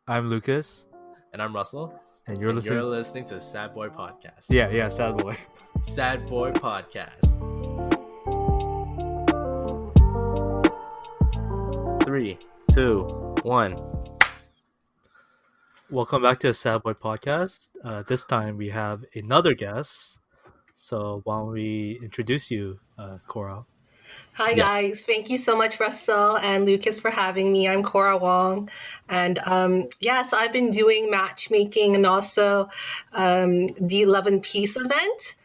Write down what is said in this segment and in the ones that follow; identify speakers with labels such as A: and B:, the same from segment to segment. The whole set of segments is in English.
A: I'm Lucas,
B: And I'm Russell.
A: and you're listening.
B: You're listening to Sad Boy Podcast.
A: Yeah, Sad Boy.
B: Sad Boy Podcast. 3, 2, 1.
A: Welcome back to the Sad Boy Podcast. This time we have another guest. So why don't we introduce you, Cora?
C: Hi
B: Yes.
C: guys, thank you so much Russell and Lucas for having me. I'm Cora Wong, and so I've been doing matchmaking and also the Love and Peace event.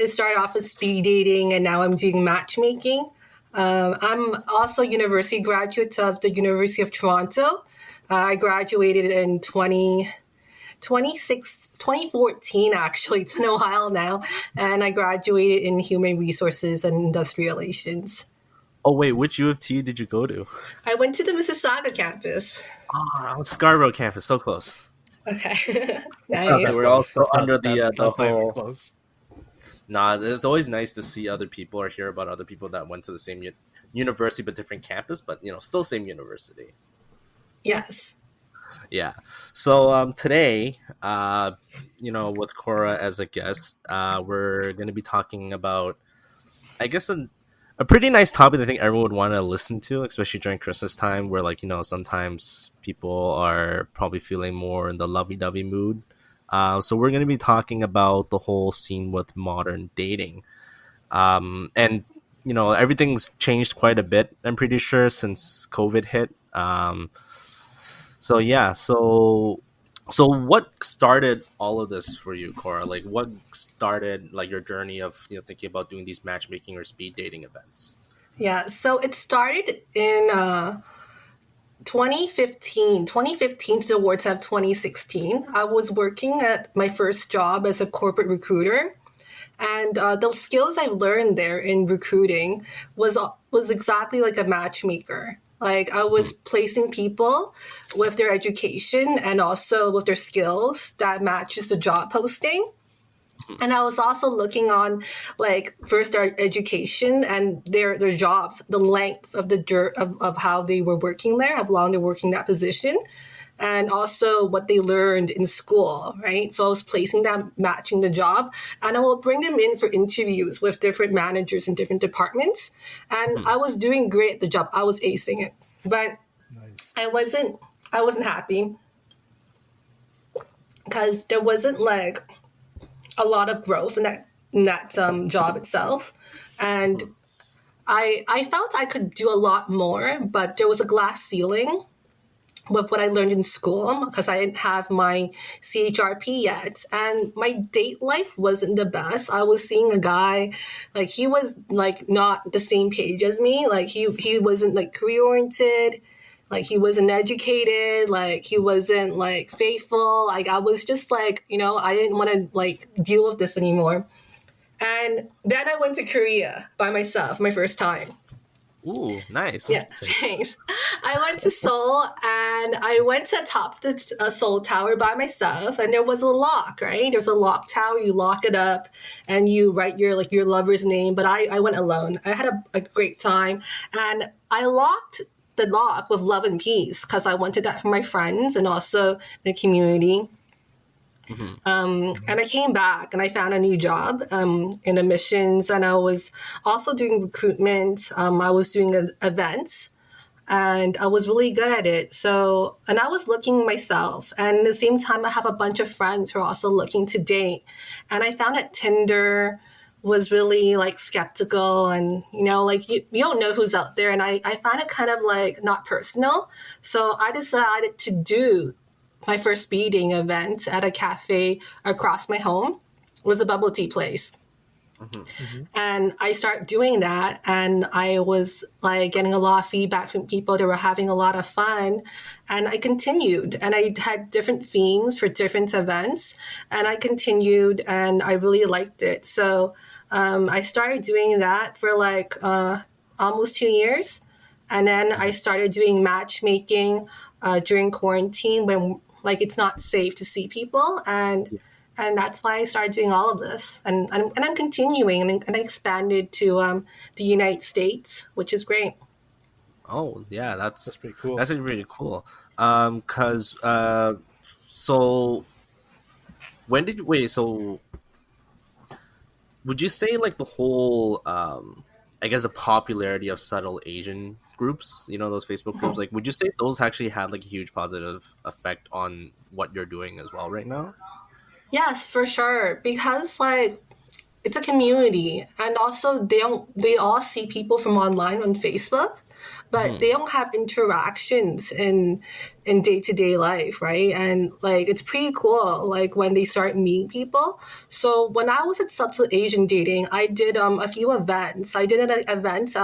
C: It started off as speed dating, and now I'm doing matchmaking. I'm also a university graduate of the University of Toronto. I graduated in 2014, actually. It's been a while now. And I graduated in human resources and industrial relations.
B: Oh, wait, which U of T did you go to?
C: I went to the Mississauga campus.
B: Scarborough campus, so close.
C: Okay.
B: Nice.
C: Nice.
B: We're also under the
A: That's not even
B: whole...
A: close.
B: Nah, it's always nice to see other people or hear about other people that went to the same university but different campus, but, still same university.
C: Yes.
B: Yeah. So today, with Cora as a guest, we're going to be talking about, I guess, a pretty nice topic I think everyone would want to listen to, especially during Christmas time, where sometimes people are probably feeling more in the lovey-dovey mood. So we're going to be talking about the whole scene with modern dating. And everything's changed quite a bit, I'm pretty sure, since COVID hit. So what started all of this for you, Cora? Like, what started your journey of thinking about doing these matchmaking or speed dating events?
C: Yeah, so it started in 2015. 2015 towards 2016. I was working at my first job as a corporate recruiter. And the skills I learned there in recruiting was exactly like a matchmaker. Like, I was placing people with their education and also with their skills that matches the job posting. And I was also looking on, first their education and their jobs, the length of of how they were working there, how long they're working that position, and also what they learned in school, right? So I was placing them, matching the job, and I will bring them in for interviews with different managers in different departments. And I was doing great at the job. I was acing it, but
A: Nice.
C: I wasn't happy because there wasn't a lot of growth in that job itself. And I felt I could do a lot more, but there was a glass ceiling with what I learned in school because I didn't have my CHRP yet. And my date life wasn't the best. I was seeing a guy, he was not the same page as me. He wasn't career-oriented. He wasn't educated. He wasn't faithful. I was just I didn't want to deal with this anymore. And then I went to Korea by myself, my first time.
B: Ooh, nice.
C: Yeah, thanks. I went to Seoul and I went to top the Seoul Tower by myself, and there was a lock, right? There's a lock tower, you lock it up and you write your lover's name, but I went alone. I had a great time, and I locked the lock with Love and Peace because I wanted that for my friends and also the community. And I came back and I found a new job in admissions, and I was also doing recruitment. I was doing events, and I was really good at it. So, and I was looking myself, and at the same time, I have a bunch of friends who are also looking to date. And I found that Tinder was really skeptical, and you don't know who's out there. And I found it kind of not personal. So I decided to do my first speeding event at a cafe across my home. It was a bubble tea place. And I started doing that, and I was getting a lot of feedback from people that were having a lot of fun. And I continued, and I had different themes for different events, and I continued, and I really liked it. So I started doing that for almost 2 years. And then I started doing matchmaking during quarantine when it's not safe to see people, and that's why I started doing all of this, and I'm continuing, and I expanded to the United States, which is great.
B: Oh yeah, that's
A: pretty cool.
B: That's really cool. Cause so when did wait? So would you say like the whole I guess the popularity of subtle Asian groups, those Facebook groups, like would you say those actually had like a huge positive effect on what you're doing as well right now?
C: Yes, for sure. Because like it's a community, and also they all see people from online on Facebook, but they
B: Hmm.
C: don't have interactions in day-to-day life, right? And like it's pretty cool like when they start meeting people. So when I was at Subtle Asian Dating, I did a few events. I did an event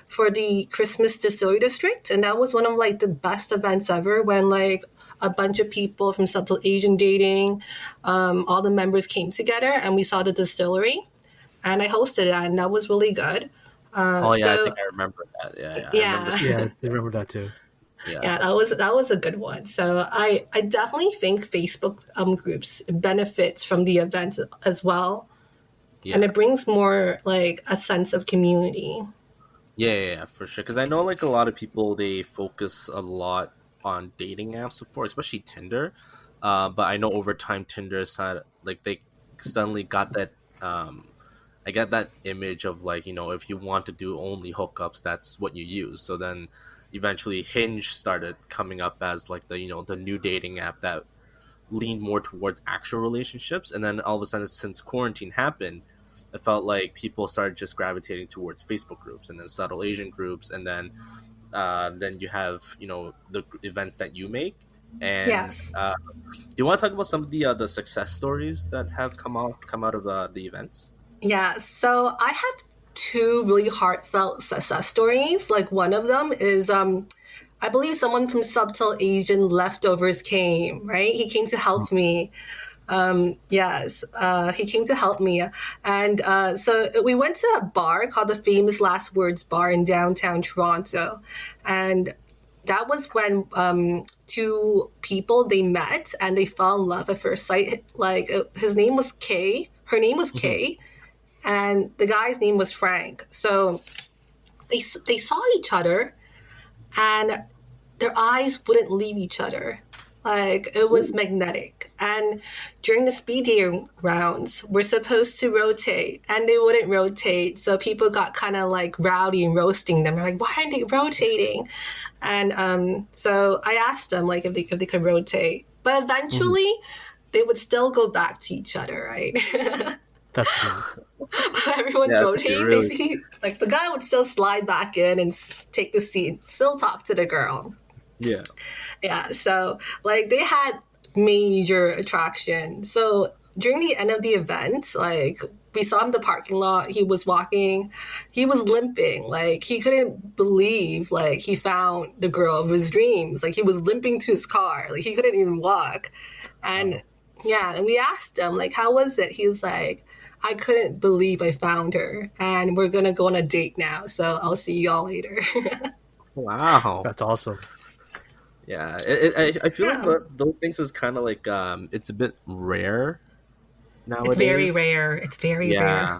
C: for the Christmas Distillery District, and that was one of like the best events ever, when like a bunch of people from Subtle Asian Dating, all the members came together and we saw the distillery, and I hosted it, and that was really good.
B: Oh yeah, I think
C: So
B: I remember that. Yeah, yeah, I remember
C: yeah,
A: Yeah,
B: seeing.
A: I remember that too.
B: Yeah,
C: yeah, that was a good one. So I definitely think Facebook groups benefits from the events as well, and
B: yeah.
C: it brings more like a sense of community.
B: Yeah, for sure. Because I know like a lot of people they focus a lot on dating apps before, especially Tinder. But I know over time Tinder's had like they suddenly got that. I get that image of like if you want to do only hookups, that's what you use. So then eventually Hinge started coming up as like the new dating app that leaned more towards actual relationships. And then all of a sudden, since quarantine happened, it felt like people started just gravitating towards Facebook groups and then subtle Asian groups, and then you have the events that you make. And
C: Yes.
B: do you want to talk about some of the success stories that have come out of the events?
C: Yeah, so I have two really heartfelt success stories. Like one of them is I believe someone from Subtle Asian Leftovers came, right? He came to help me. Yes, he came to help me. And so we went to a bar called the Famous Last Words Bar in downtown Toronto. And that was when two people they met and they fell in love at first sight. Like his name was Kay, her name was
B: Mhm.
C: Kay, and the guy's name was Frank. So they saw each other, and their eyes wouldn't leave each other. Like it was
B: Ooh.
C: magnetic. And during the speed dating rounds, we're supposed to rotate, and they wouldn't rotate. So people got kind of like rowdy and roasting them. They're like, "Why aren't they rotating?" And so I asked them like if they could rotate, but
B: Mhm.
C: eventually they would still go back to each other, right?
A: That's great.
C: Everyone's
B: Yeah, that's actually
C: rotating.
B: really.
C: Basically, like the guy would still slide back in and take the seat, still talk to the girl.
B: Yeah.
C: Yeah, so like they had major attraction. So during the end of the event, like we saw him in the parking lot. He was walking, he was limping. Like he couldn't believe like he found the girl of his dreams. Like he was limping to his car. Like he couldn't even walk. And
A: Wow.
C: yeah, and we asked him like, how was it? He was like, I couldn't believe I found her, and we're gonna go on a date now. So I'll see y'all later.
B: Wow.
A: That's awesome.
B: Yeah, I feel like
C: Yeah,
B: those things is kind of like it's a bit rare
C: it's very
B: nowadays.
C: rare. It's very rare.
B: Yeah,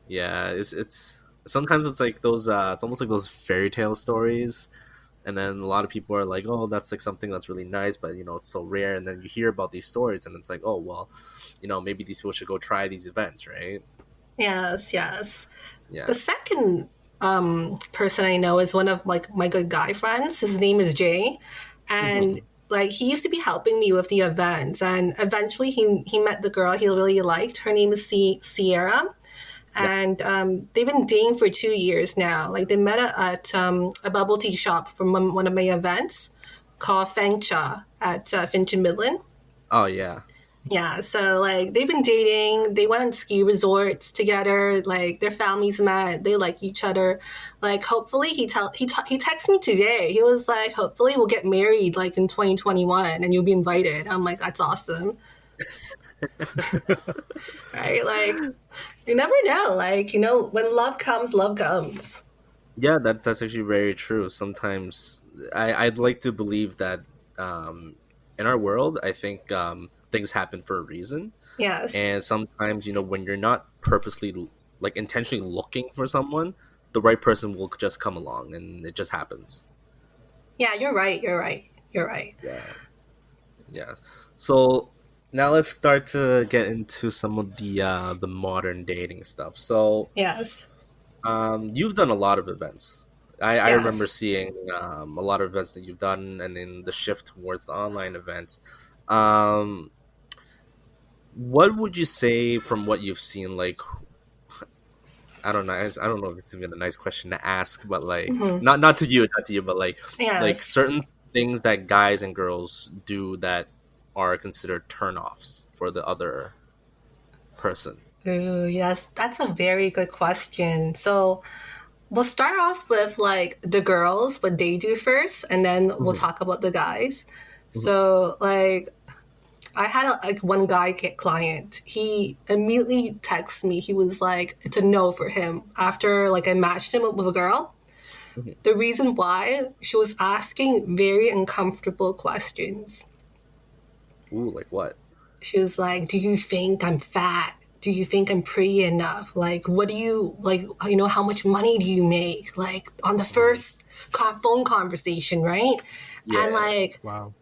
B: yeah. It's sometimes it's like those. It's almost like those fairy tale stories, and then a lot of people are like, "Oh, that's like something that's really nice," but it's so rare. And then you hear about these stories, and it's like, "Oh, well, maybe these people should go try these events, right?"
C: Yes, yes.
B: Yeah.
C: The second person I know is one of like my good guy friends. His name is Jay, and
B: Hmm.
C: like he used to be helping me with the events. And eventually, he met the girl he really liked. Her name is Sierra,
B: Yeah.
C: and they've been dating for 2 years now. Like they met at a bubble tea shop from one of my events called Feng Cha at Finch and Midland.
B: Oh yeah.
C: Yeah, so like they've been dating. They went on ski resorts together. Like their families met. They like each other. Like hopefully he texted me today. He was like, hopefully we'll get married like in 2021 and you'll be invited. I'm like, that's awesome, right? Like you never know. Like when love comes, love comes.
B: Yeah, that's actually very true. Sometimes I'd like to believe that in our world, I think things happen for a reason.
C: Yes.
B: And sometimes, when you're not purposely, like intentionally looking for someone, the right person will just come along and it just happens.
C: Yeah, you're right. You're right. You're right.
B: Yeah. Yeah. So now let's start to get into some of the modern dating stuff. So
C: Yes.
B: you've done a lot of events. I remember
C: Yes.
B: seeing a lot of events that you've done, and then the shift towards the online events. Um, what would you say from what you've seen? Like, I don't know. I don't know if it's even a nice question to ask, but like,
C: Hmm.
B: not to you, not to you, but like
C: Yes.
B: certain things that guys and girls do that are considered turnoffs for the other person.
C: Ooh, yes, that's a very good question. So we'll start off with like the girls, what they do first, and then we'll
B: Hmm.
C: talk about the guys.
B: Hmm.
C: So like I had like one guy client. He immediately texted me. He was like, "It's a no for him." After like I matched him up with a girl,
B: Hmm.
C: the reason why she was asking very uncomfortable questions.
B: Ooh, like what?
C: She was like, "Do you think I'm fat? Do you think I'm pretty enough? Like, what do you like? You know, how much money do you make? Like on the
B: Mhm.
C: first phone conversation, right?" And
B: Yeah.
C: like
A: Wow.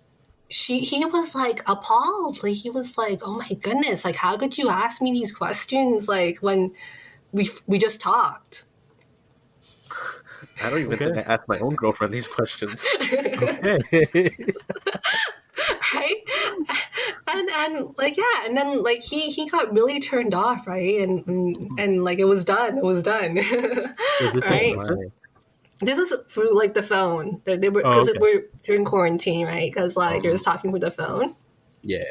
C: he was like appalled. Like he was like, "Oh my goodness! Like how could you ask me these questions? Like when we just talked."
B: I don't even think
A: Okay.
B: I asked my own girlfriend these questions.
A: Okay.
C: Right, and like yeah, and then like he got really turned off, right,
B: Mhm.
C: and like it was done.
A: Was this in
B: Oh
C: Right,
A: person?
B: my.
C: this was through like the phone. They were
A: Oh,
C: because
A: okay.
C: we're during quarantine, right, because like they're
B: Um.
C: just talking with the phone.
B: Yeah.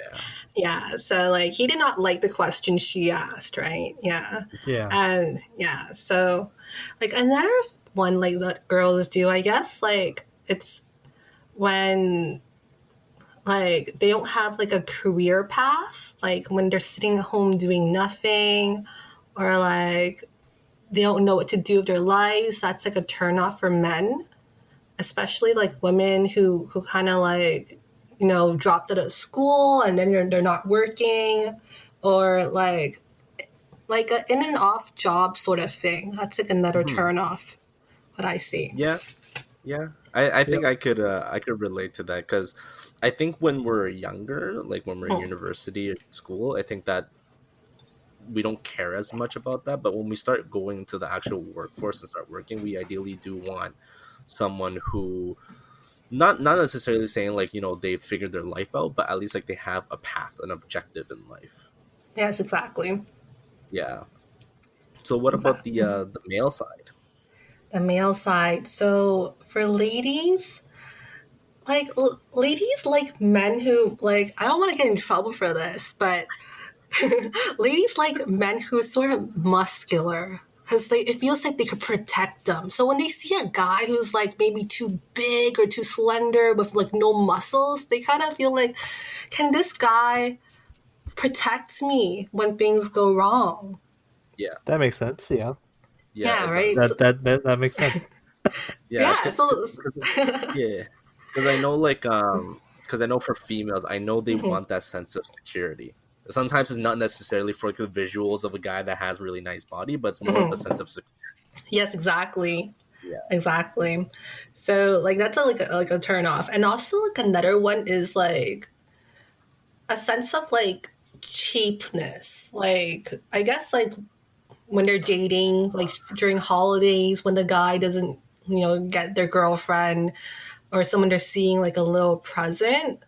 C: Yeah, so like he did not like the question she asked, right? Yeah,
A: Yeah.
C: and yeah, so like another one like that girls do, I guess, like it's when like they don't have like a career path, like when they're sitting at home doing nothing, or like they don't know what to do with their lives. That's like a turn off for men, especially like women who kind of like dropped out of school and then they're not working, or like a in and off job sort of thing. That's like another
B: Hmm.
C: turn off. What I see.
B: Yeah. Yeah. I
A: Yep.
B: think I could relate to that because I think when we're younger, like when we're in
C: Hmm.
B: university or school, I think that we don't care as much about that. But when we start going to the actual workforce and start working, we ideally do want someone who not necessarily saying like they figured their life out, but at least like they have a path, an objective in life.
C: Yes, exactly.
B: Yeah. So what about
C: Exactly.
B: the male side?
C: The male side. So for ladies, like ladies like men who like I don't want to get in trouble for this, but ladies like men who are sort of muscular because it feels like they could protect them. So when they see a guy who's like maybe too big or too slender with like no muscles, they kind of feel like, can this guy protect me when things go wrong?
B: Yeah.
A: That makes sense. Yeah.
B: Yeah,
C: Yeah,
B: it
C: right.
B: does.
C: So,
A: That makes sense.
B: Yeah,
C: yeah. So
B: yeah, because I know like because I know for females, I know they
C: Mhm.
B: want that sense of security. Sometimes it's not necessarily for like, the visuals of a guy that has really nice body, but it's more of a
C: Mhm.
B: sense of security.
C: Yes, exactly.
B: Yeah.
C: Exactly. So like that's like a turn off. And also like another one is like a sense of like cheapness. Like I guess like when they're dating, like during holidays when the guy doesn't, get their girlfriend or someone they're seeing like a little present,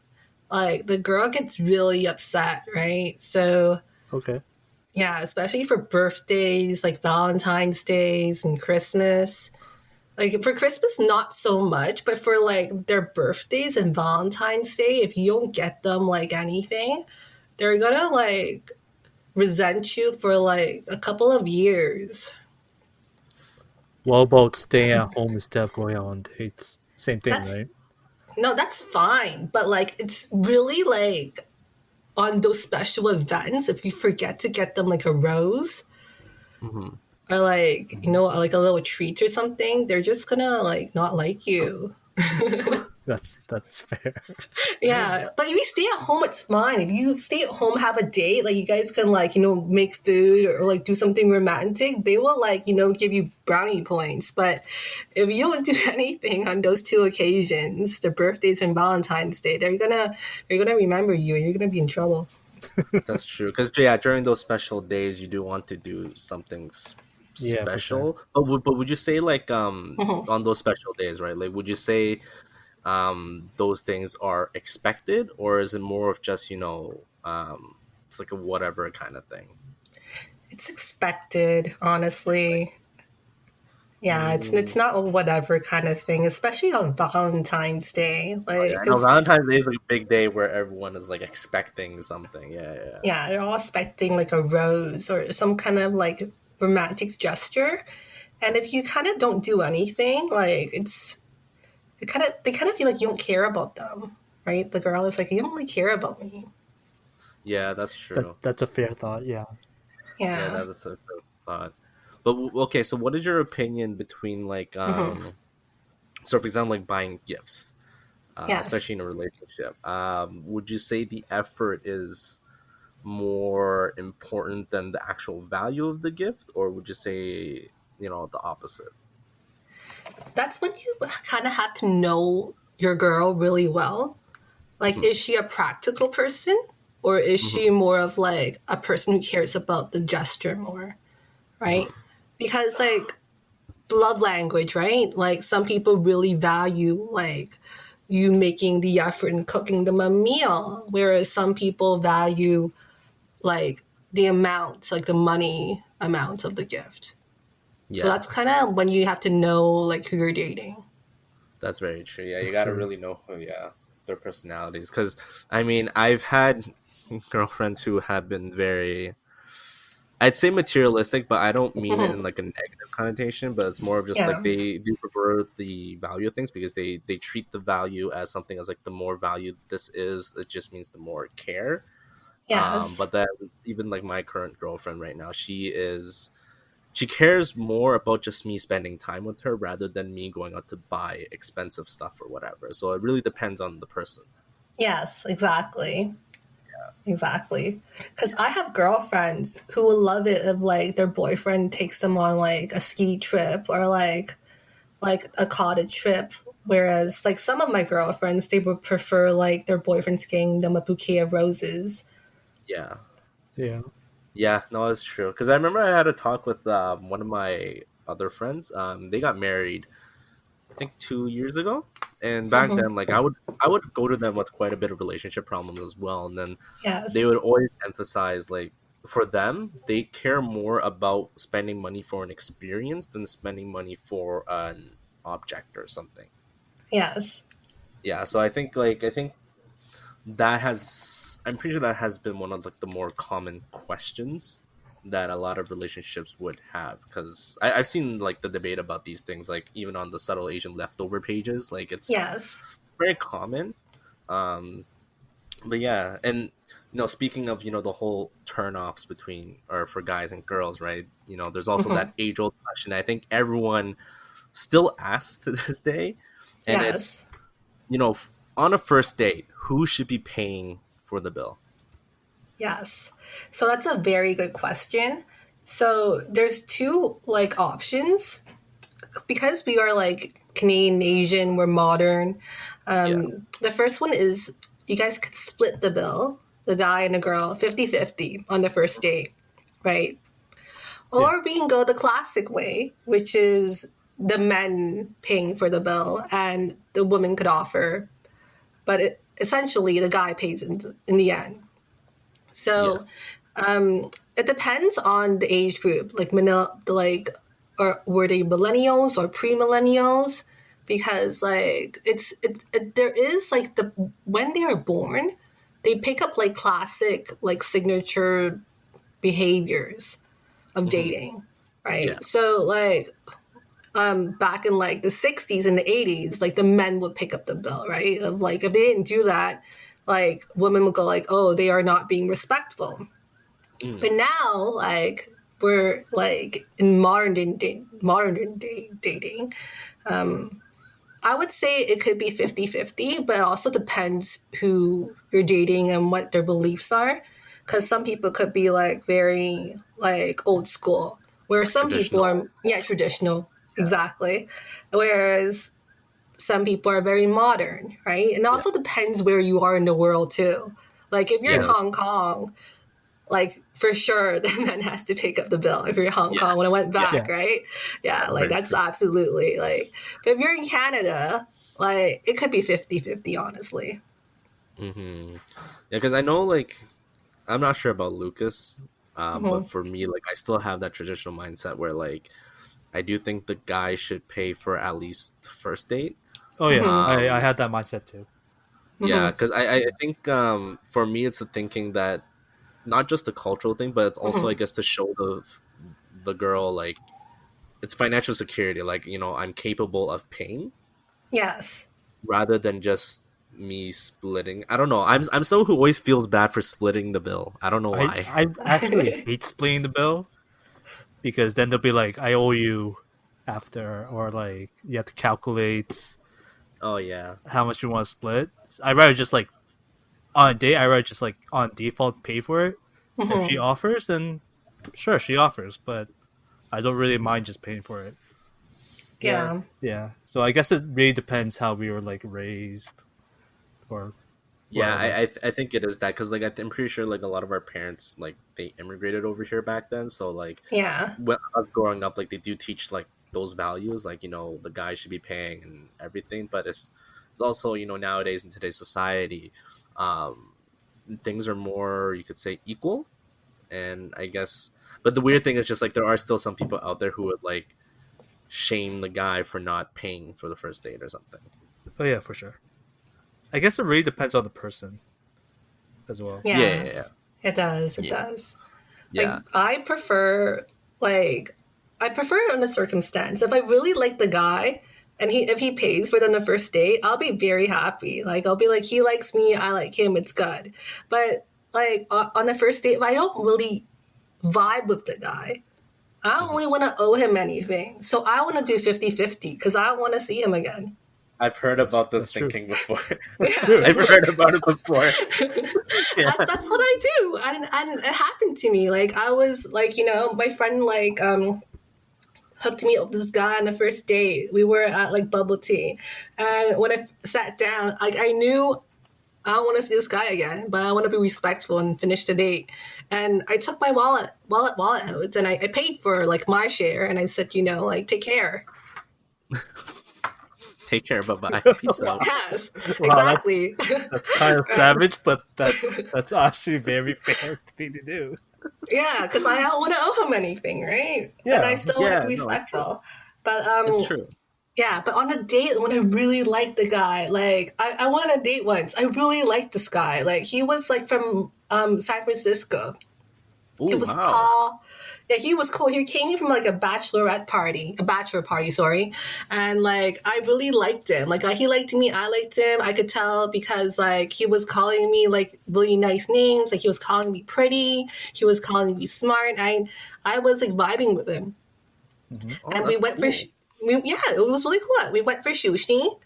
C: like the girl gets really upset, right? So
A: Okay.
C: yeah, especially for birthdays, like Valentine's Days and Christmas. Like for Christmas, not so much, but for like their birthdays and Valentine's Day, if you don't get them like anything, they're gonna like resent you for like a couple of years.
A: What about staying at home instead of going on dates? Same thing,
C: That's
A: right?
C: no, that's fine. But like it's really like on those special events, if you forget to get them like a rose
B: Hmm.
C: or like, like a little treat or something, they're just gonna like not like you.
A: That's fair.
C: Yeah, but if you stay at home, it's fine. If you stay at home, have a date, like you guys can like make food or like do something romantic. They will like give you brownie points. But if you don't do anything on those two occasions, the birthdays and Valentine's Day, they're gonna remember you, and you're gonna be in trouble.
B: That's true. Because yeah, during those special days, you do want to do something
A: Yeah, for sure.
B: special. But would you say like
C: Mhm.
B: on those special days, right? Like, would you say those things are expected, or is it more of just it's like a whatever kind of thing?
C: It's expected, honestly. Yeah, it's
B: Mm.
C: not a whatever kind of thing, especially on Valentine's Day.
B: Oh
C: Like,
B: yeah, I know
C: 'cause
B: Valentine's Day is like a big day where everyone is like expecting something. Yeah, yeah.
C: yeah, they're all expecting like a rose or some kind of like romantic gesture. And if you kind of don't do anything, like they kind of feel like you don't care about them, right? The girl is like, you don't really care about me.
B: Yeah, that's true.
A: That's a fair thought. Yeah.
B: Yeah,
C: Yeah.
B: that is a good thought. But okay, so what is your opinion between like
C: Hmm.
B: so for example, like buying gifts,
C: Yes.
B: especially in a relationship? Would you say the effort is more important than the actual value of the gift, or would you say the opposite?
C: That's when you kind of have to know your girl really well. Like,
B: Hmm.
C: is she a practical person, or is
B: Hmm.
C: she more of like a person who cares about the gesture more, right?
B: Hmm.
C: Because like love language, right? Like some people really value like you making the effort and cooking them a meal, whereas some people value like the amount, like the money amount of the gift. So
B: Yeah,
C: that's kind of when you have to know like who you're dating.
B: that's very true. Yeah, you
A: That's
B: got to
A: true.
B: really know who, yeah, their personalities. Because I mean, I've had girlfriends who have been very, I'd say materialistic, but I don't mean it in
C: Mhm.
B: like a negative connotation. But it's more of just like
C: Yeah.
B: they prefer the value of things because they treat the value as something as like the more value this is, it just means the more care.
C: Yes.
B: But then even like my current girlfriend right now, she cares more about just me spending time with her rather than me going out to buy expensive stuff or whatever. So it really depends on the person.
C: Yes. Exactly. Exactly. Because I have girlfriends who will love it if like their boyfriend takes them on like a ski trip or like a cottage trip. Whereas like some of my girlfriends, they would prefer like their boyfriends getting them a bouquet of roses.
B: Yeah.
A: Yeah.
B: Yeah, no, it's true. Because I remember I had a talk with one of my other friends. They got married, I think 2 years ago, and back
C: Hmm.
B: then, like I would go to them with quite a bit of relationship problems as well, and then they
C: Yes.
B: would always emphasize like for them, they care more about spending money for an experience than spending money for an object or something.
C: Yes.
B: Yeah, so I think that has I'm pretty sure that has been one of like the more common questions that a lot of relationships would have because I've seen like the debate about these things like even on the subtle Asian leftover pages like it's
C: Yes.
B: very common. um but yeah, and speaking of the whole turnoffs between or for guys and girls, right? There's also
C: Hmm.
B: that age old question I think everyone still asks to this day, and it's
C: Yes.
B: on a first date, who should be paying for the bill?
C: Yes. So that's a very good question. So there's two like options because we are like Canadian Asian, we're modern.
B: Yeah.
C: The first one is you guys could split the bill, the guy and the girl, 50-50 on the first date, right?
A: Yeah.
C: Or we can go the classic way, which is the men paying for the bill and the woman could offer, but essentially the guy pays in the end.
B: Yeah.
C: So it depends on the age group, like or were they millennials or pre-millennials? Because like there is like when they are born, they pick up like classic like signature behaviors of
B: Hmm.
C: dating,
B: Yeah.
C: right? So like back in like the 60s and the 80s, like the men would pick up the bill, right? Of like if they didn't do that, like women would go like, oh, they are not being respectful.
B: Mm.
C: But now, like we're like in modern day dating, I would say it could be 50-50, but it also depends who you're dating and what their beliefs are. Because some people could be like very like old school, where
B: Like
C: some people
B: traditional.
C: are, yeah, traditional, exactly. Whereas some people are very modern, right? And it
B: Yeah.
C: also depends where you are in the world too. Like if you're in
B: Yeah.
C: Hong Kong, like for sure the man has to pick up the bill if you're in Hong
B: Yeah.
C: Kong when I went
B: Yeah.
C: back,
A: Yeah.
C: right? Yeah,
B: That's
C: like
B: very
C: that's
B: true.
C: absolutely like, but if you're in Canada, like it could be 50-50, honestly.
B: Mm-hmm. Yeah, because I know, like, I'm not sure about Lucas, but
C: Hmm.
B: for me, like, I still have that traditional mindset where, like, I do think the guy should pay for at least the first date.
A: Oh yeah,
C: Hmm.
A: I
B: Um,
A: had that mindset too.
B: yeah,
C: Hmm.
B: because I think for me, it's the thinking that not just the cultural thing, but it's also, I
C: Hmm.
B: guess, to show the girl, like, it's financial security. Like, I'm capable of paying
C: Yes.
B: rather than just me splitting. I don't know. I'm someone who always feels bad for splitting the bill. I don't know
A: I
B: why.
A: I actually hate splitting the bill because then they'll be like, I owe you after, or like you have to calculate
B: Oh yeah.
A: how much you want to split. I'd rather just like on a date, I rather just like on default pay for it. If she
C: Hmm.
A: offers, then sure she offers, but I don't really mind just paying for it.
B: Yeah.
C: Yeah.
A: Yeah. So I guess it really depends how we were like raised or
B: Yeah,
A: whatever.
B: I think it is that because like I'm pretty sure like a lot of our parents like they immigrated over here back then, so like
C: Yeah.
B: when us growing up, like they do teach like those values, like the guy should be paying and everything, but it's also nowadays in today's society, um, things are more you could say equal, and I guess, but the weird thing is just like there are still some people out there who would like shame the guy for not paying for the first date or something.
A: Oh yeah, for sure. I guess it really depends on the person as well.
B: Yeah, yeah, yeah,
C: Yes. It does. It
B: yeah.
C: does. Like
B: Yeah.
C: like I prefer it on the circumstance. If I really like the guy and if he pays for it on the first date, I'll be very happy. Like I'll be like, he likes me, I like him, it's good. But like on the first date, if I don't really vibe with the guy, I don't
B: Mhm.
C: really want to owe him anything. So I want to do 50-50 because I don't want to see him again.
B: I've heard
A: That's
B: about this
A: that's true.
B: thinking before.
A: That's
C: Yeah.
A: true.
B: I've heard about it before. Yeah.
C: That's what I do. And it happened to me. Like I was like, my friend like hooked me up with this guy on the first date. We were at like bubble tea. And when I sat down, like I knew I don't want to see this guy again, but I want to be respectful and finish the date. And I took my wallet out and I paid for like my share and I said, like take care.
B: Take care. Bye bye. Peace out.
A: Wow,
C: Yes,
A: wow,
C: exactly.
A: that's kind of savage, but that's actually very fair thing to do.
C: Yeah, because I don't want to owe him anything, right? And I
A: Yeah,
C: still want to
B: Yeah.
C: be
B: No, it's true.
C: respectful. But
B: It's true.
C: yeah, but on a date when I really liked the guy, like I went on a date once. I really liked this guy. Like he was like from San Francisco. He
B: Oh
C: was
B: wow.
C: tall. Yeah, he was cool. He came from like a bachelor party, sorry. And like I really liked him. Like he liked me, I liked him. I could tell because like he was calling me like really nice names. Like he was calling me pretty. He was calling me smart. I was like vibing with him.
A: hmm
B: Oh,
C: And we
B: that's
C: went for
B: cool.
C: yeah, it was really cool. We went for sushi.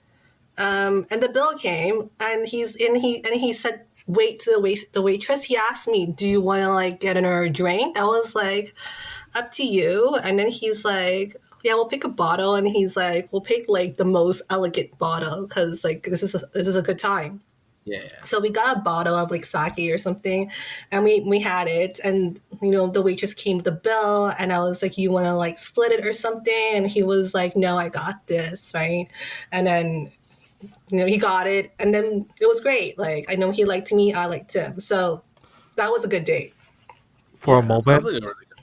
C: And the bill came, and he said, "Wait to the waitress." He asked me, "Do you want to like get another drink?" I was like, "Up to you." And then he's like, "Yeah, we'll pick a bottle." And he's like, "We'll pick like the most elegant bottle because like this is a good time."
B: Yeah. Yeah.
C: So we got a bottle of like sake or something, and we had it, and the waitress came with the bill, and I was like, "You want to like split it or something?" And he was like, "No, I got this, right?" And then he got it, and then it was great. Like I know he liked me, I liked him, so that was a good date.
A: For a
B: Yeah. Sounds
A: moment,
B: like a really good.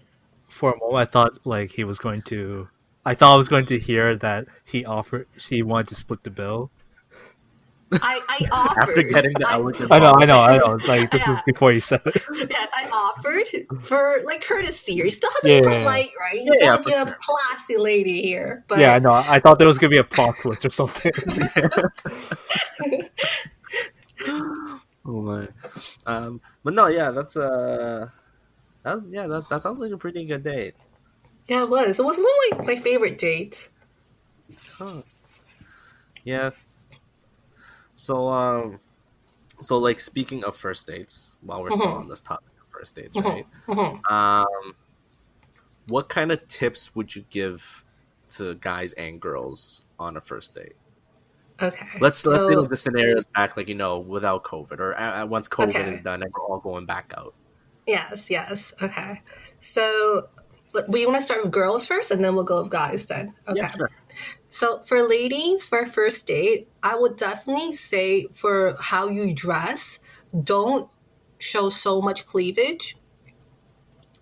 A: I thought like he was going to. I thought I was going to hear that he wanted to split the bill.
C: I
B: After
C: offered.
B: getting the
C: I
B: elegant bottle.
A: I know. Like this was
C: yeah,
A: before you said it.
C: yes, I offered for like courtesy. You still have to
A: Yeah,
C: be
A: yeah,
C: polite, right? You
B: Yeah.
C: still
B: Yeah.
C: have to
B: For
C: be a
B: sure.
C: classy lady here,
A: yeah. I
C: but
A: know. I thought there was gonna be a plot twist or something.
B: Oh my. But no. Yeah. That sounds like a pretty good date.
C: yeah, it was. It was one of my favorite dates.
B: Huh. Yeah. So so like speaking of first dates, while we're still
C: Mm-hmm.
B: on this topic of first dates, right?
C: Mm-hmm. Mm-hmm.
B: Um, what kind of tips would you give to guys and girls on a first date?
C: Okay.
B: Let's say like
C: So
B: the scenarios back, like without COVID, or once COVID is
C: okay.
B: done and we're all going back out.
C: Yes. Yes. Okay. So we want to start with girls first, and then we'll go with guys. Then.
B: Yeah,
C: Okay.
B: sure.
C: So for ladies, for a first date, I would definitely say for how you dress, don't show so much cleavage.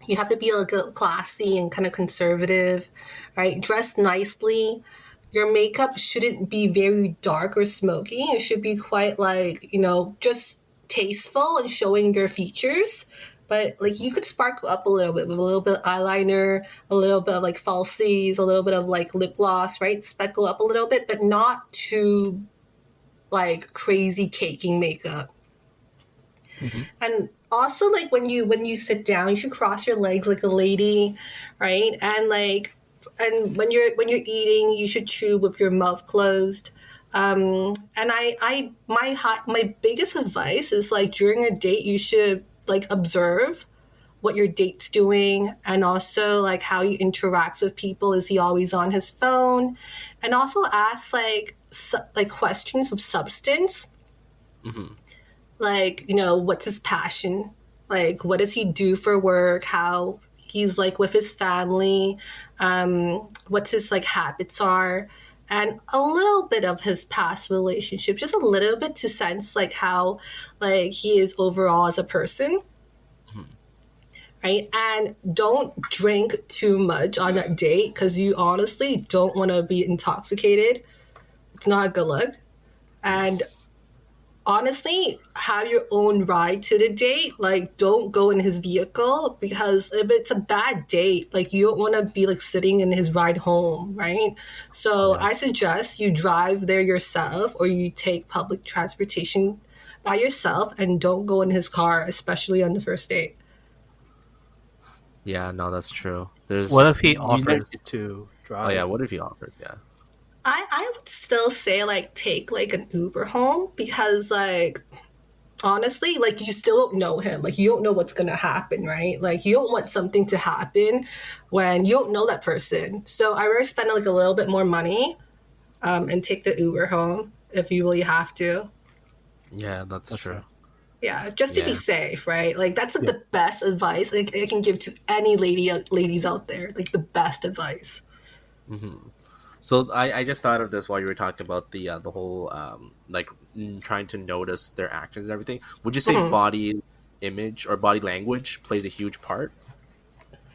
C: You have to be like classy and kind of conservative, right? Dress nicely. Your makeup shouldn't be very dark or smoky. It should be quite like, just tasteful and showing your features. But like you could sparkle up a little bit with a little bit of eyeliner, a little bit of like falsies, a little bit of like lip gloss, right? Speckle up a little bit, but not too like crazy caking makeup.
B: Hmm.
C: And also like when you sit down, you should cross your legs like a lady, right? And when you're eating, you should chew with your mouth closed. And my biggest advice is like during a date, you should like observe what your date's doing and also like how he interacts with people. Is he always on his phone? And also ask like questions of substance,
B: Hmm.
C: like, what's his passion? Like, what does he do for work? How he's like with his family? What his like habits are? And a little bit of his past relationship, just a little bit to sense like how like he is overall as a person, right? And don't drink too much on that date because you honestly don't want to be intoxicated. It's not a good look. And
B: Yes.
C: honestly, have your own ride to the date. Like, don't go in his vehicle because if it's a bad date, like, you don't want to be like sitting in his ride home, right? So,
B: Yeah.
C: I suggest you drive there yourself or you take public transportation by yourself and don't go in his car, especially on the first date.
B: Yeah. No, that's true.
A: What
B: There's
A: if he
B: you
A: offers
B: mentioned.
A: to
B: Oh yeah.
A: drive?
B: What if he offers? Yeah.
C: I would still say like take like an Uber home because like honestly, like you still don't know him. Like you don't know what's gonna happen, right? Like you don't want something to happen when you don't know that person. So I rather spend like a little bit more money and take the Uber home if you really have to.
B: Yeah, that's
A: That's
B: true.
A: fair.
C: Yeah, just to be
B: Yeah.
C: safe, right? Like that's like
A: Yeah.
C: the best advice like I can give to any ladies out there. Like the best advice.
B: Hmm. So I just thought of this while you were talking about the whole trying to notice their actions and everything. Would you say
C: Mhm.
B: body image or body language plays a huge part?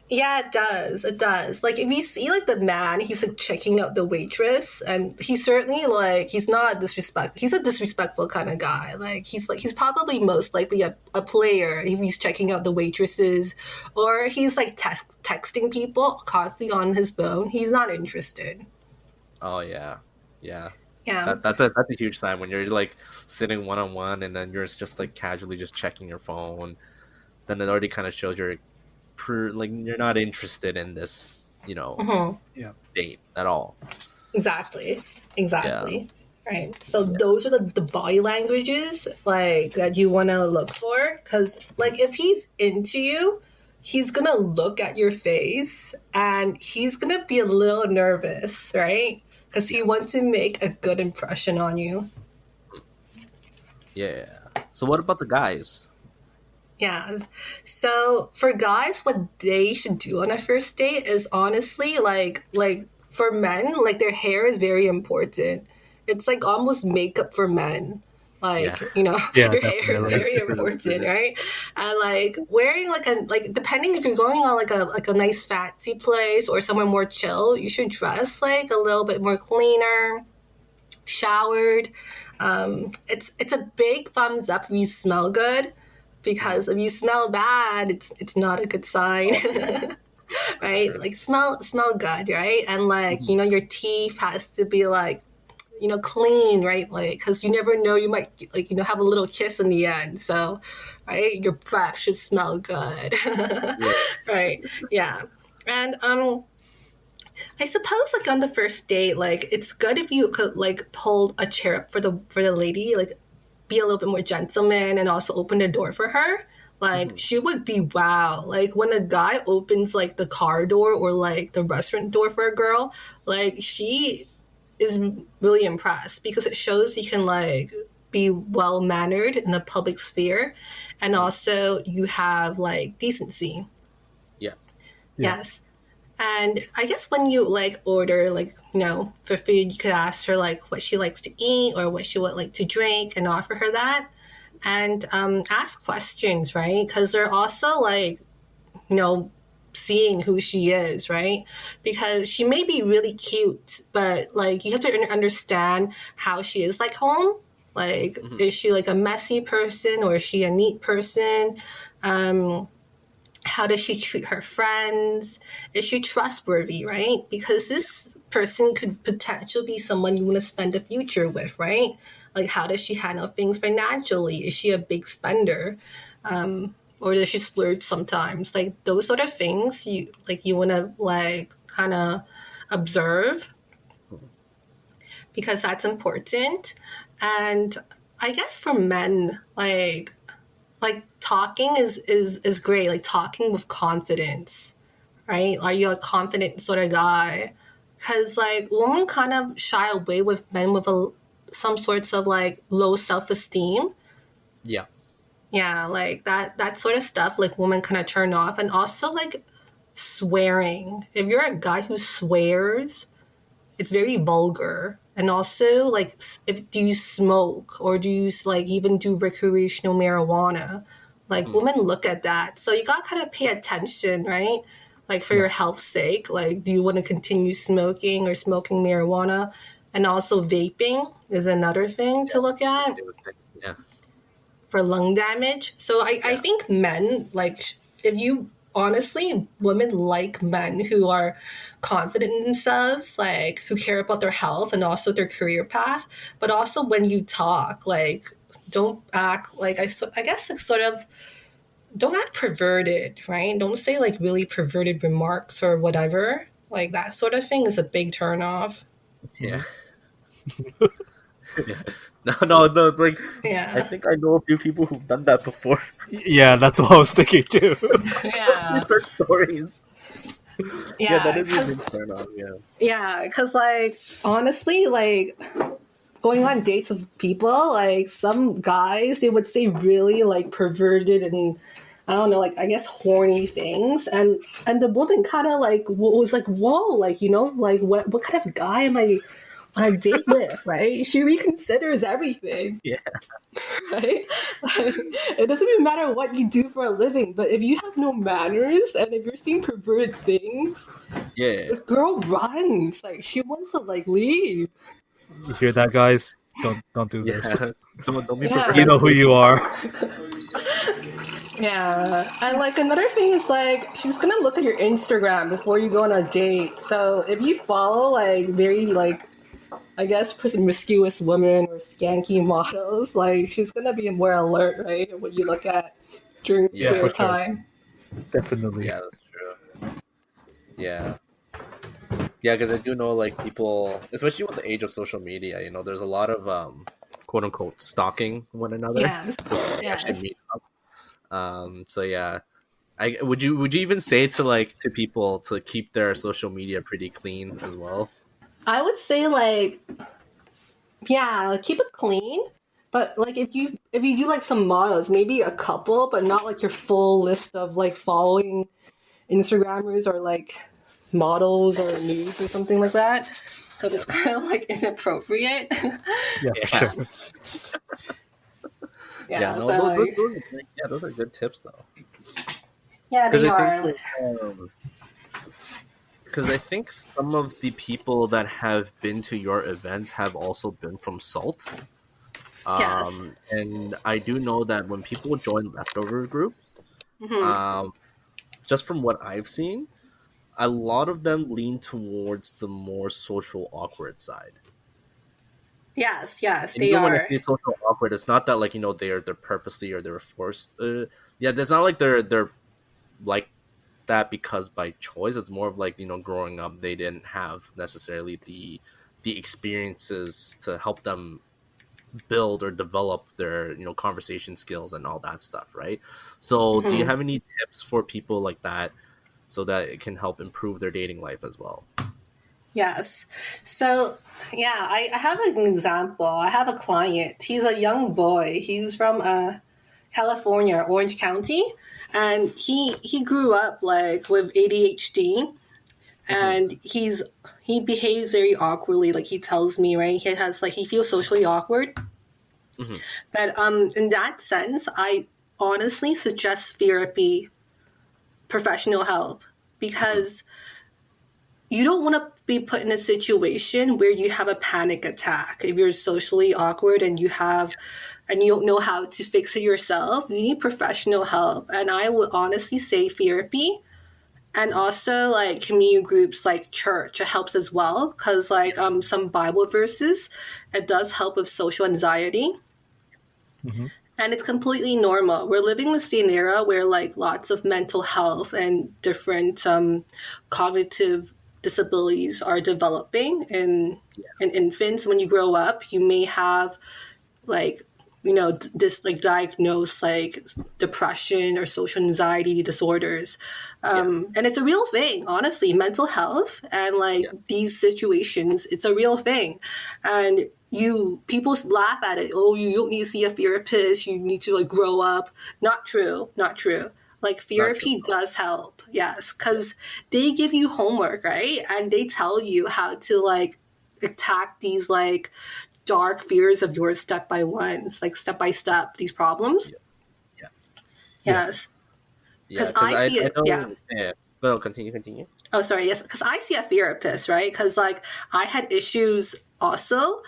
C: Yeah, it does. It does. Like if you see like the man, he's like checking out the waitress, and he's certainly like he's not disrespect. He's a disrespectful kind of guy. Like he's probably most likely a player if he's checking out the waitresses, or he's like texting people constantly on his phone. He's not interested.
B: Oh yeah, yeah.
C: Yeah.
B: That's a huge sign when you're like sitting one on one and then you're just like casually just checking your phone. Then it already kind of shows like you're not interested in this
C: Hmm.
A: Yeah.
B: date at all.
C: Exactly.
B: Yeah.
C: Exactly. Right. So
B: Yeah.
C: those are the body languages like that you want to look for because like if he's into you, he's gonna look at your face and he's gonna be a little nervous, right? Because he wants to make a good impression on you.
B: Yeah. So what about the guys?
C: Yeah. So for guys, what they should do on a first date is honestly like for men, like their hair is very important. It's like almost makeup for men.
B: Yeah.
C: Like,
A: Yeah,
C: your hair is
A: definitely.
C: very important, right? And like wearing like depending if you're going on like a nice fancy place or somewhere more chill, you should dress like a little bit more cleaner, showered. It's a big thumbs up if you smell good, because if you smell bad, it's not a good sign,
B: Oh yeah, for
C: right?
B: sure.
C: Like smell good, right? And like
B: Mhm.
C: your teeth has to be like clean, right? Like because you never know, you might like have a little kiss in the end, so right, your breath should smell good,
B: Yeah.
C: right? Yeah, and I suppose like on the first date, like it's good if you could like hold a chair up for the lady, like be a little bit more gentleman and also open the door for her. Like
B: Mhm.
C: she would be wow. Like when a guy opens like the car door or like the restaurant door for a girl, like she is really impressed because it shows you can like be well mannered in a public sphere and
B: Mhm.
C: also you have like decency.
B: Yeah.
A: Yeah.
C: Yes. And I guess when you like order like for food, you could ask her like what she likes to eat or what she would like to drink, and offer her that, and ask questions, right? Because they're also like you know seeing who she is, right? Because she may be really cute, but like you have to understand how she is like home. Like,
B: Mhm.
C: is she like a messy person or is she a neat person? Um, how does she treat her friends? Is she trustworthy, right? Because this person could potentially be someone you want to spend the future with, right? Like, how does she handle things financially? Is she a big spender? Or does she splurge sometimes? Like those sort of things you want to like kind of observe
B: Mhm.
C: because that's important. And I guess for men, like talking is great, like talking with confidence, right? Are you a confident sort of guy? Because like women kind of shy away with men with some sorts of like low self-esteem.
B: Yeah.
C: Yeah, like that sort of stuff like women kind of turn off. And also like swearing, if you're a guy who swears, it's very vulgar. And also like if do you smoke or do you like even do recreational marijuana, like
B: Mhm.
C: women look at that, so you gotta kind of pay attention, right? Like for
A: Yeah.
C: your health's sake, like do you want to continue smoking or smoking marijuana? And also vaping is another thing
B: Yeah.
C: to look
B: The
C: at
B: same thing. Yeah.
C: for lung damage. So I
B: Yeah.
C: think men, like, if you honestly, women like men who are confident in themselves, like, who care about their health and also their career path. But also when you talk, like, don't act like, I guess, like, sort of, don't act perverted, right? Don't say, like, really perverted remarks or whatever. Like, that sort of thing is a big turn off.
B: Yeah.
A: Mhm.
B: Yeah. No, no, no. It's like I
C: Yeah.
B: think I know a few people who've done that before.
A: Yeah, that's what I was thinking too.
C: Yeah.
B: We've heard stories. Yeah, that
C: Yeah.
B: is a
C: Because,
B: big turn on. Yeah.
C: yeah. Because, like, honestly, like, going on dates with people, like some guys, they would say really like perverted and I don't know, like I guess horny things, and the woman kind of like was like, whoa, like like what kind of guy am I on a date with, right? She reconsiders everything,
B: Yeah.
C: right? Like it doesn't even matter what you do for a living, but if you have no manners and if you're seeing perverted things,
B: Yeah.
C: the girl runs, like she wants to like leave.
A: You hear that, guys? Don't do this.
B: Yeah. Don't be
A: You
C: Yeah.
B: perverted
A: know who
B: towards
A: you
B: me.
A: are.
C: Yeah, and like another thing is like she's gonna look at your Instagram before you go on a date. So if you follow like very like I guess promiscuous women or skanky models, like she's gonna be more alert, right? What you look at during
A: Yeah,
B: Yeah.
C: spare
A: for sure.
C: time.
A: Definitely.
B: Yeah, that's true. Yeah. Yeah, because I do know like people, especially with the age of social media, there's a lot of quote unquote stalking one another
C: Yes,
B: before they actually
C: yes.
B: meet up. So yeah. I would you even say to people to keep their social media pretty clean as well?
C: I would say like yeah, like, keep it clean. But like if you do like some models, maybe a couple, but not like your full list of like following Instagrammers or like models or news or something like that, because
B: Yeah.
C: it's kind of like inappropriate.
A: Yeah, for
B: Yeah.
A: sure.
B: Yeah,
C: Yeah,
B: no,
C: but like
B: those are good tips though.
C: yeah,
B: Because
C: they
B: I think
C: are.
B: because I think some of the people that have been to your events have also been from Salt.
C: Yes.
B: And I do know that when people join leftover groups,
C: Hmm.
B: um, just from what I've seen, a lot of them lean towards the more social awkward side.
C: Yes, yes,
B: And
C: they
B: even when I
C: are.
B: say social awkward, it's not that like they're purposely or they're forced. Yeah, it's not like they're like that because by choice. It's more of like, growing up, they didn't have necessarily the experiences to help them build or develop their conversation skills and all that stuff, right? So do you
C: Mhm.
B: have any tips for people like that so that it can help improve their dating life as well?
C: Yes. So, yeah, I have an example. I have a client. He's a young boy. He's from California, Orange County, and he grew up like with ADHD,
B: Hmm.
C: and he behaves very awkwardly. Like he tells me, right? He has like he feels socially awkward.
B: Hmm.
C: But in that sense, I honestly suggest therapy, professional help,
B: Hmm.
C: because you don't want to be put in a situation where you have a panic attack. If you're socially awkward and you don't know how to fix it yourself, you need professional help. And I would honestly say therapy, and also like community groups like church, it helps as well, because like some Bible verses, it does help with social anxiety.
A: Hmm.
C: And it's completely normal. We're living in this day and era where like lots of mental health and different cognitive disabilities are developing in infants. When you grow up, you may have like this like diagnosed like depression or social anxiety disorders,
B: Yeah.
C: and it's a real thing. Honestly, mental health and like
B: Yeah.
C: these situations, it's a real thing. And you people laugh at it. Oh, you don't need to see a therapist, you need to like grow up. Not true, not true. Like
B: Not true.
C: therapy does help, yes,
B: Yeah.
C: because they give you homework, right? And they tell you how to like attack these like dark fears of yours step by one, it's like step by step, these problems.
B: Yeah. Yeah.
A: Yeah.
C: Yes,
B: Yeah.
C: because
B: Because
C: I
B: I
C: see
B: I
C: it. Yeah.
B: know. Yeah. No, continue.
C: Oh, sorry. Yes, because I see a therapist, right? Because like I had issues also,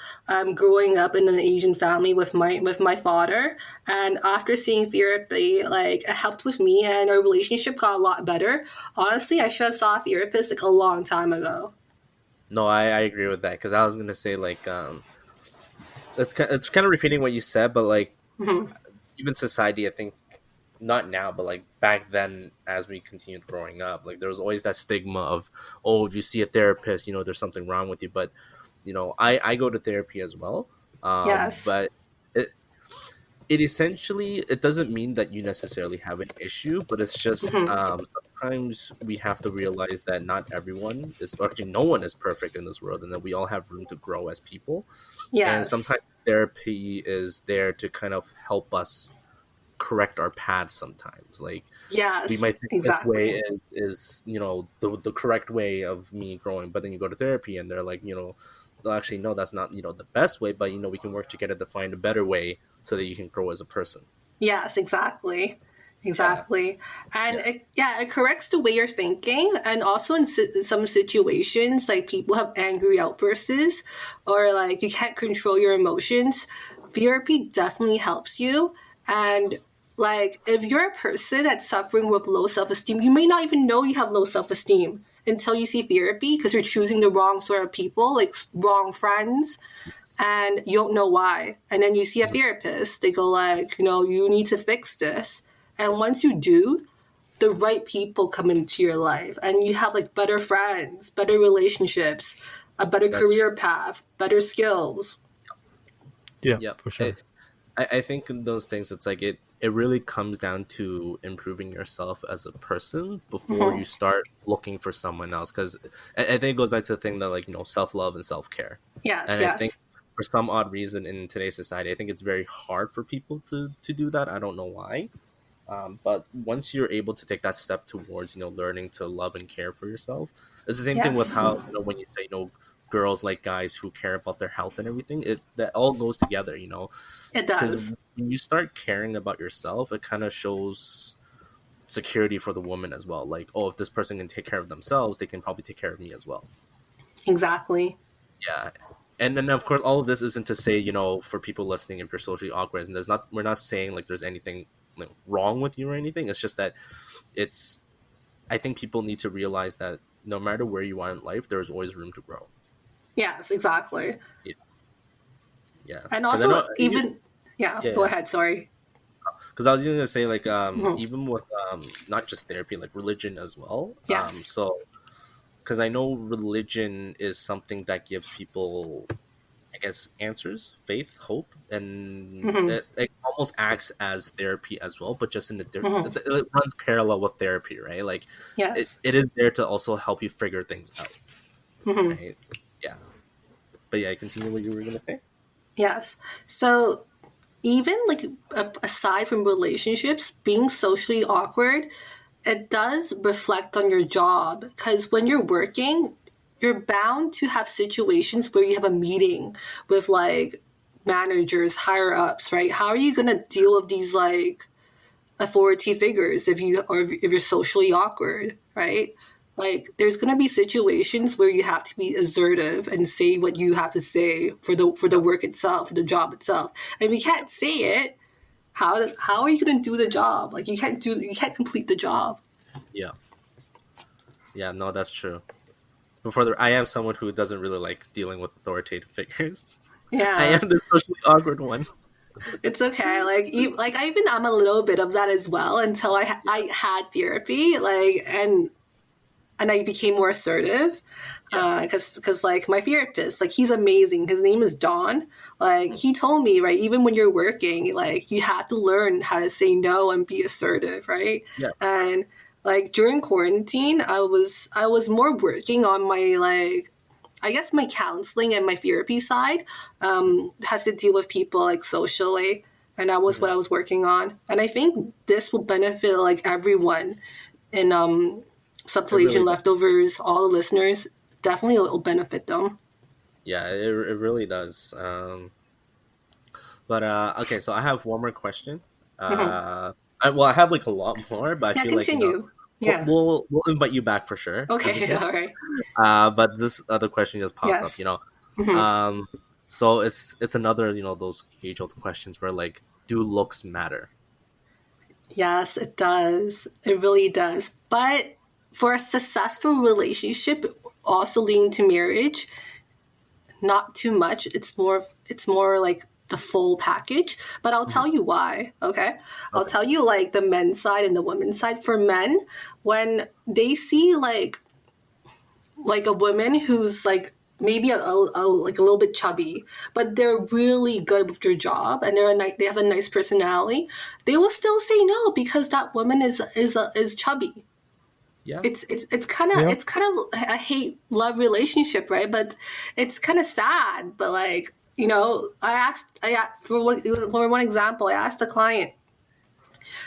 C: growing up in an Asian family with my father, and after seeing therapy, like it helped with me, and our relationship got a lot better. Honestly, I should have saw a therapist like a long time ago.
B: No, I agree with that because I was gonna say like it's kind of repeating what you said, but like
C: Hmm.
B: even society, I think not now, but like back then, as we continued growing up, like there was always that stigma of, oh, if you see a therapist, there's something wrong with you. But I go to therapy as well,
C: Yes.
B: but it it essentially, it doesn't mean that you necessarily have an issue, but it's just
C: Hmm.
B: sometimes we have to realize that not everyone is, or actually no one is perfect in this world, and that we all have room to grow as people. And sometimes
C: Yes.
B: therapy is there to kind of help us correct our paths sometimes. Like we
C: Yes.
B: might think this way
C: Exactly.
B: is the correct way of me growing, but then you go to therapy and they're like, they'll actually, no, that's not the best way, but we can work together to find a better way so that you can grow as a person.
C: Yes, exactly.
B: Yeah.
C: Exactly. And
B: Yeah.
C: yeah, it corrects the way you're thinking. And also in some situations, like people have angry outbursts or like you can't control your emotions, therapy definitely helps you. And like if you're a person that's suffering with low self esteem, you may not even know you have low self esteem until you see therapy because you're choosing the wrong sort of people, like wrong friends, and you don't know why. And then you see a
B: Mhm.
C: therapist, they go like, you need to fix this. And once you do, the right people come into your life and you have like better friends, better relationships, a better
B: That's
C: career
B: true.
C: path, better skills.
A: Yeah,
B: Yep.
A: for sure.
B: I think in those things, it's like it really comes down to improving yourself as a person before
C: Hmm.
B: you start looking for someone else. Because I think it goes back to the thing that, like, self love and self care.
C: Yes,
B: And I think
C: yes.
B: for some odd reason in today's society, I think it's very hard for people to do that. I don't know why. But once you're able to take that step towards, learning to love and care for yourself, it's the same thing with
C: Yes,
B: how, when you say, girls like guys who care about their health and everything, it that all goes together,
C: it
B: because
C: does.
B: when you start caring about yourself, it kind of shows security for the woman as well. Like, oh, if this person can take care of themselves, they can probably take care of me as well.
C: Exactly.
B: Yeah. And then of course all of this isn't to say, for people listening, if you're socially awkward, and we're not saying like there's anything like wrong with you or anything. It's just that it's I think people need to realize that no matter where you are in life, there's always room to grow.
C: Yes, exactly.
B: Yeah. Yeah.
C: And
B: Because I
C: also
B: know you
C: even, yeah,
B: yeah,
C: go
B: yeah.
C: ahead, sorry.
B: because I was gonna say like
C: Mhm.
B: even with not just therapy, like religion as well.
C: Yes.
B: So because I know religion is something that gives people, I guess, answers, faith, hope, and
C: Hmm.
B: it almost acts as therapy as well, but just in
C: Hmm.
B: it runs parallel with therapy, right? Like
C: Yes.
B: it is there to also help you figure things out,
C: Hmm.
B: right? Yeah, but yeah, continue what you were gonna say.
C: Yes. So even like aside from relationships, being socially awkward, it does reflect on your job because when you're working, you're bound to have situations where you have a meeting with like managers, higher ups, right? How are you going to deal with these like authority figures if you're socially awkward, right? Like there's going to be situations where you have to be assertive and say what you have to say for the
B: Yeah,
C: work itself, for the job itself. And if you can't say it, how are you going to do the job? Like you can't complete the job.
B: yeah, yeah. No, that's true. Before I am someone who doesn't really like dealing with authoritative figures. I am
C: Yeah.
B: the socially awkward one.
C: It's okay. Like I'm a little bit of that as well until I had therapy, like and I became more assertive.
B: Yeah.
C: Because like my therapist, like he's amazing. His name is Don. Like
B: Mm.
C: he told me, right, even when you're working, like you have to learn how to say no and be assertive, right?
B: Yeah.
C: And like during quarantine, I was more working on my like I guess my counseling and my therapy side has to deal with people like socially, and that was
B: Mm-hmm.
C: what I was working on. And I think this will benefit like everyone in
B: It
C: Subtle
B: really
C: Asian
B: does.
C: Leftovers, all the listeners. Definitely it will benefit them.
B: Yeah, it really does. But okay, so I have one more question.
C: Hmm.
B: Well, I have like a lot more, but I
C: Yeah,
B: feel like you know
C: continue. Yeah.
B: we'll invite you back for sure as a
C: Okay. All
B: guest.
C: right.
B: But this other question just popped up.
C: Yes. Hmm.
B: Um, so it's another those age old questions where like, do looks matter?
C: Yes, it does. It really does. But for a successful relationship, also leading to marriage, not too much. It's more like the full package. But I'll
B: Mhm.
C: tell you why. Okay, I'll
B: Okay.
C: tell you like the men's side and the women's side. For men, when they see like a woman who's like maybe like a little bit chubby, but they're really good with their job and they have a nice personality, they will still say no because that woman is chubby.
B: Yeah.
C: It's kind of
A: Yeah.
C: it's kind of a hate love relationship, right? But it's kind of sad. But like for one example, I asked a client.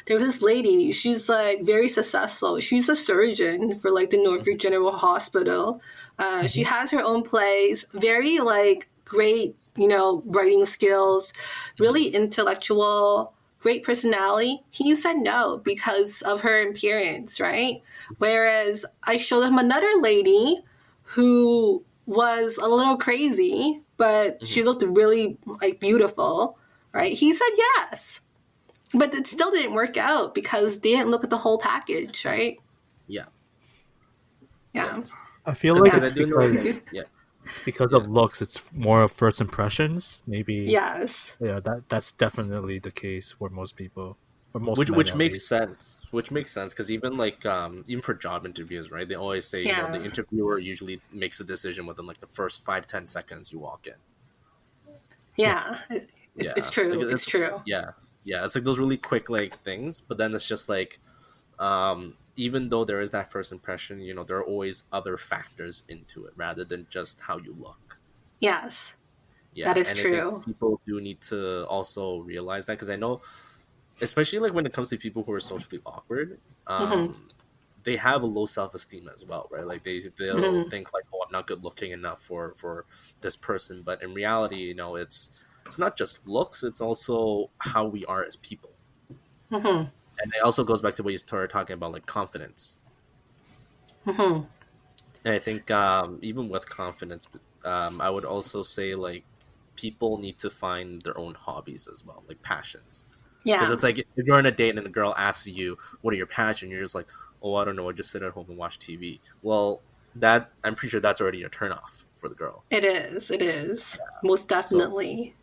C: There was this lady. She's like very successful. She's a surgeon for like the Norfolk
B: Hmm.
C: General Hospital. She
A: Hmm.
C: has her own place. Very like great, writing skills.
B: Hmm.
C: Really intellectual. Great personality. He said no because of her appearance, right? Whereas I showed him another lady who was a little crazy, but
B: Hmm.
C: she looked really like beautiful, right? He said yes. But it still didn't work out because they didn't look at the whole package, right?
B: Yeah. Yeah.
C: Yeah.
A: I feel like
B: Because
C: Yeah.
B: I
A: it's
B: do know that.
A: because
B: Yeah.
A: because
B: Yeah.
A: of looks. It's more of first impressions. Maybe
C: Yes.
A: yeah. That's definitely the case for most people, or most men
B: Which
A: at
B: makes
A: least.
B: sense. Which makes sense because even like even for job interviews, right? They always say the
C: Yeah.
B: interviewer usually makes a decision within like the first 5-10 seconds you walk in.
A: Yeah.
C: Yeah. It's
B: Yeah, like
C: true. It's true.
B: yeah, yeah. It's like those really quick like things, but then it's just like even though there is that first impression, there are always other factors into it rather than just how you look.
C: Yes. That
B: Yeah,
C: is
B: and I think
C: true.
B: people do need to also realize that because I know, especially like when it comes to people who are socially awkward,
C: Hmm.
B: they have a low self esteem as well, right? Like they'll
C: Hmm.
B: think like, oh, I'm not good looking enough for this person, but in reality, it's not just looks; it's also how we are as people,
C: Hmm.
B: and it also goes back to what you started talking about, like confidence.
C: Hmm.
B: And I think even with confidence, I would also say like people need to find their own hobbies as well, like passions. Because
C: Yeah.
B: it's like if you're on a date and a girl asks you, "What are your passions?" You're just like, "Oh, I don't know. I just sit at home and watch TV." Well, that I'm pretty sure that's already a turnoff for the girl.
C: It is. It is. Most
B: So
C: definitely.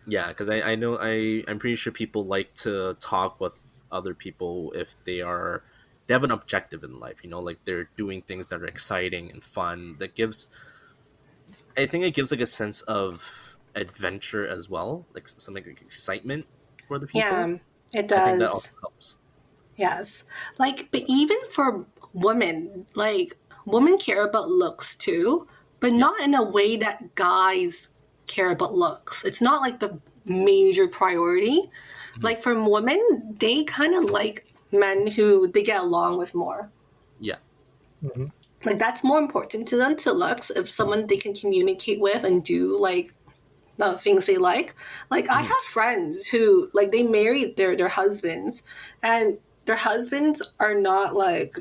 B: Yeah, because I know I'm pretty sure people like to talk with other people if they have an objective in life, like they're doing things that are exciting and fun. I think it gives like a sense of adventure as well, like something like excitement for the people.
C: Yeah, it
B: I think that also
C: does.
B: helps.
C: Yes. Like, but even for women, like, women care about looks too, but
B: Yeah.
C: not in a way that guys care about looks. It's not like the major priority.
B: Mhm.
C: Like, for women, they kind of like men who they get along with more.
B: Yeah.
A: Mhm.
C: Like, that's more important to them to looks if someone they can communicate with and do, like, the things they like. Like I
B: Mhm.
C: have friends who like they married their husbands, and their husbands are not like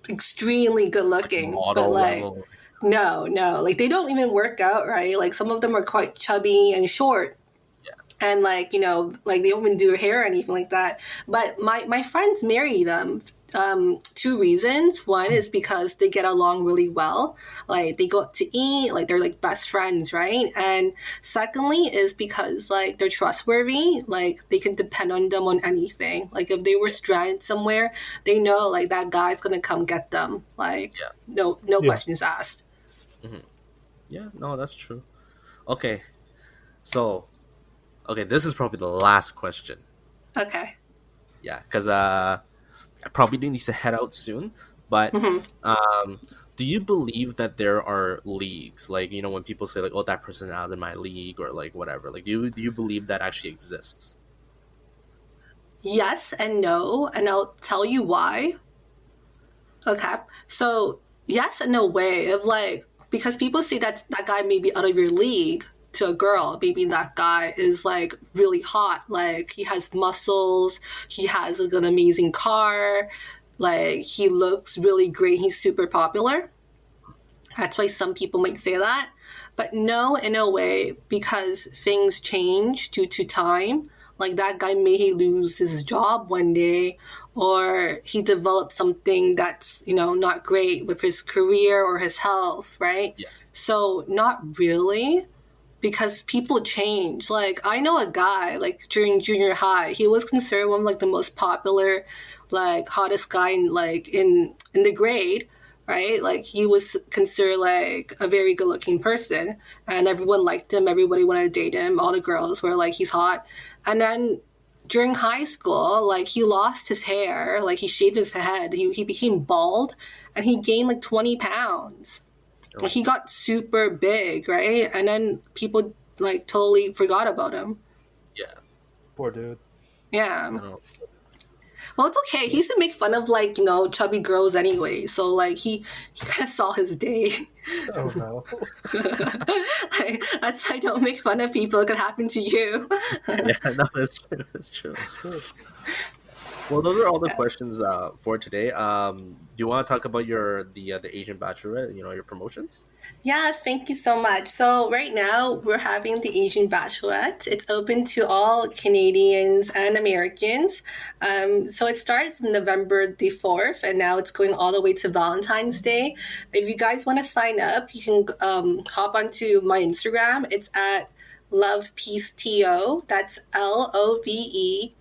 C: extremely good
B: Like
C: looking, but
B: model
C: like
B: level.
C: no, like they don't even work out right. Like some of them are quite chubby and short,
B: Yeah.
C: and like like they don't even do their hair or anything like that. But my friends marry them. Two reasons. One is because they get along really well, like they go out to eat, like they're like best friends, right? And secondly is because like they're trustworthy, like they can depend on them on anything. Like if they were stranded somewhere, they know like that guy's gonna come get them, like
B: Yeah.
C: no
A: Yeah.
C: questions asked.
B: Hmm. Yeah. No, that's true. Okay. So, okay, this is probably the last question.
C: Okay.
B: Yeah, because I probably do need to head out soon. But
C: Hmm.
B: um, do you believe that there are leagues? Like, when people say like, "Oh, that person is out in my league," or like whatever. Like, do you believe that actually exists?
C: Yes and no, and I'll tell you why. Okay. So yes, in a way of like because people say that that guy may be out of your league to a girl. Maybe that guy is like really hot. Like he has muscles, he has like an amazing car, like he looks really great, he's super popular. That's why some people might say that. But no, in a way, because things change due to time. Like that guy may lose his job one day, or he developed something that's, not great with his career or his health, right?
B: Yeah.
C: So, not really, because people change. Like, I know a guy, like, during junior high, he was considered one of, like, the most popular, like, hottest guy in the grade, right? Like he was considered like a very good looking person, and everyone liked him. Everybody wanted to date him. All the girls were like, he's hot. And then during high school, like he lost his hair, like he shaved his head. He became bald, and he gained like 20 pounds. Like
B: Oh,
C: he got super big, right? And then people like totally forgot about him.
B: yeah.
A: Poor dude.
C: Yeah.
B: I don't know.
C: Well, it's okay. He used to make fun of like chubby girls anyway, so like he kind of saw his day.
A: Oh no.
C: Like, that's why don't make fun of people. It could happen to you.
B: Yeah, no, that's true. That's true.
A: That's true.
B: Well, those are all the questions for today. Do you want to talk about the Asian Bachelorette? Your promotions.
C: Yes, thank you so much. So right now we're having the Asian Bachelorette. It's open to all Canadians and Americans. So it started from November the 4th, and now it's going all the way to Valentine's Day. If you guys want to sign up, you can hop onto my Instagram. It's at Love Peace To. That's LovePeaceTO,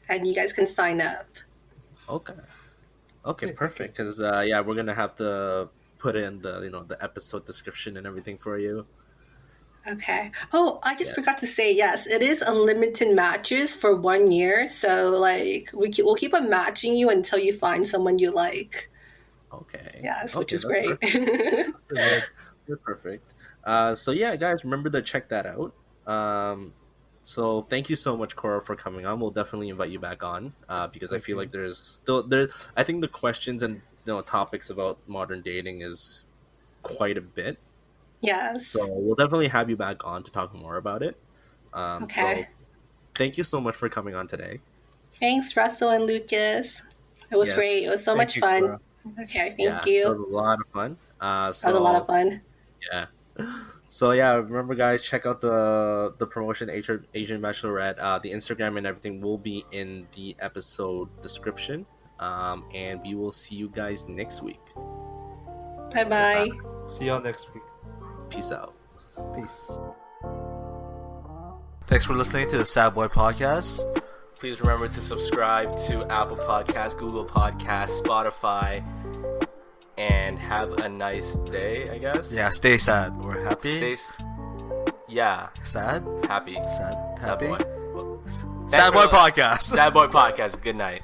C: and you guys can sign up.
B: Okay. Okay,
A: Okay, thank you.
B: perfect. Because yeah, we're gonna have to put in the episode description and everything for you.
C: Okay. Oh, I just
B: Yeah.
C: forgot to say, yes, it is unlimited matches for 1 year. So, like, we'll keep on matching you until you find someone you like.
B: Okay.
C: Yes, which
B: Okay,
C: is
B: that's
C: great.
B: perfect.
A: Pretty good.
B: That's perfect. So yeah, guys, remember to check that out. So thank you so much, Cora, for coming on. We'll definitely invite you back on. Because I
A: Thank
B: feel like
A: you.
B: there's still there. I think the questions and topics about modern dating is quite a bit. So
C: Yes.
B: we'll definitely have you back on to talk more about it.
C: Okay.
B: So thank you so much for coming on today.
C: Thanks, Russell and Lucas. It was great. It
B: Yes.
C: was so
A: Thank
C: much
A: you,
C: fun.
A: Cora.
C: Okay, thank
B: Yeah, it
C: you.
B: was a lot of fun.
C: That was a lot of
B: So
C: fun.
B: yeah. So yeah, remember guys, check out the promotion Asian Bachelorette. The Instagram and everything will be in the episode description. And we will see you guys next week.
C: Bye
B: Bye bye.
C: bye.
A: See y'all next week.
B: Peace out. Peace.
A: Thanks for listening to the Sad Boy Podcast.
B: Please remember to subscribe to Apple Podcasts, Google Podcasts, Spotify, and have a nice day, I guess.
A: Yeah, stay sad or happy.
B: Yeah.
A: Sad?
B: Happy.
A: Sad?
B: Sad
A: Happy?
B: boy.
A: Sad Boy Podcast.
B: Sad Boy Podcast. Good night.